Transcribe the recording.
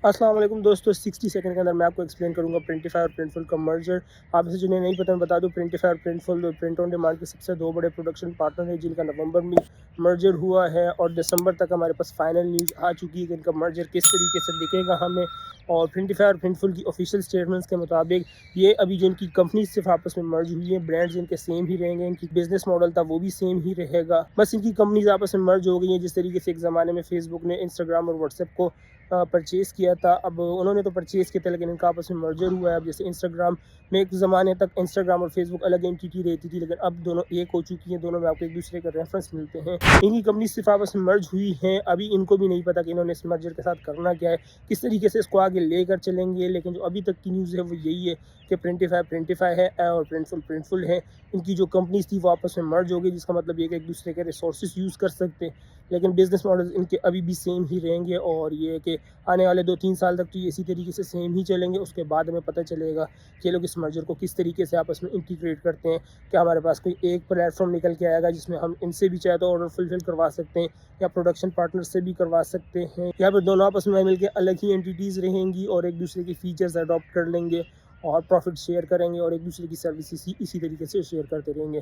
अस्सलाम वालेकुम दोस्तों, 60 सेकंड के अंदर मैं आपको एक्सप्लेन करूंगा प्रिंटिफाई और प्रिंटफुल का मर्जर। आप इसे जिन्हें नहीं पता मैं बता दूं, प्रिंटिफाई और प्रिंटफुल प्रिंट ऑन डिमांड के सबसे दो बड़े प्रोडक्शन पार्टनर हैं जिनका नवंबर में मर्जर हुआ है और दिसंबर तक हमारे पास फाइनल न्यूज़ आ चुकी है कि इनका मर्जर किस तरीके से दिखेगा हमें। और प्रिंटिफाई और प्रिंटफुल की ऑफिशियल स्टेटमेंट्स के मुताबिक ये अभी जो इनकी कंपनी सिर्फ आपस में मर्ज हुई है, ब्रांड्स इनके सेम ही रहेंगे, इनकी बिजनेस मॉडल था वो भी सेम ही रहेगा, बस इनकी कंपनीज आपस में मर्ज हो गई हैं। जिस तरीके से एक ज़माने में फेसबुक ने इंस्टाग्राम और व्हाट्सएप को परचेज़ किया था, अब उन्होंने तो परचेज़ किया था लेकिन इनका आपस में मर्जर हुआ है। अब जैसे इंस्टाग्राम में एक ज़माने तक इंस्टाग्राम और फेसबुक अलग एंटिटी रहती थी, लेकिन अब दोनों एक हो चुकी हैं, दोनों में आपको एक दूसरे का रेफरेंस मिलते हैं। इनकी कंपनी सिर्फ आपस में मर्ज हुई हैं, अभी इनको भी नहीं पता कि इन्होंने इस मर्जर के साथ करना क्या है, किस तरीके से इसको आगे लेकर चलेंगे। लेकिन जो अभी तक की न्यूज़ है वो यही है कि प्रिंटिफाई है और प्रिंटफुल है। इनकी जो कंपनीज थी वो आपस में मर्ज हो गई, जिसका मतलब ये कि एक दूसरे के रिसोर्सेज यूज़ कर सकते हैं, लेकिन बिजनेस मॉडल इनके अभी भी सेम ही रहेंगे। और ये कि आने वाले 2-3 साल तक तो ये इसी तरीके से सेम ही चलेंगे। उसके बाद हमें पता चलेगा कि ये लोग इस मर्जर को किस तरीके से आपस में इंटीग्रेट करते हैं। क्या हमारे पास कोई एक प्लेटफॉर्म निकल के आएगा जिसमें हम इनसे भी चाहे तो ऑर्डर फुलफिल करवा सकते हैं, या प्रोडक्शन पार्टनर से भी करवा सकते हैं, या फिर दोनों आपस में मिलकर अलग ही एंटिटीज़ रहेंगी और एक दूसरे की फीचर्स अडॉप्ट कर लेंगे और प्रॉफिट शेयर करेंगे और एक दूसरे की सर्विस इसी तरीके से शेयर करते रहेंगे।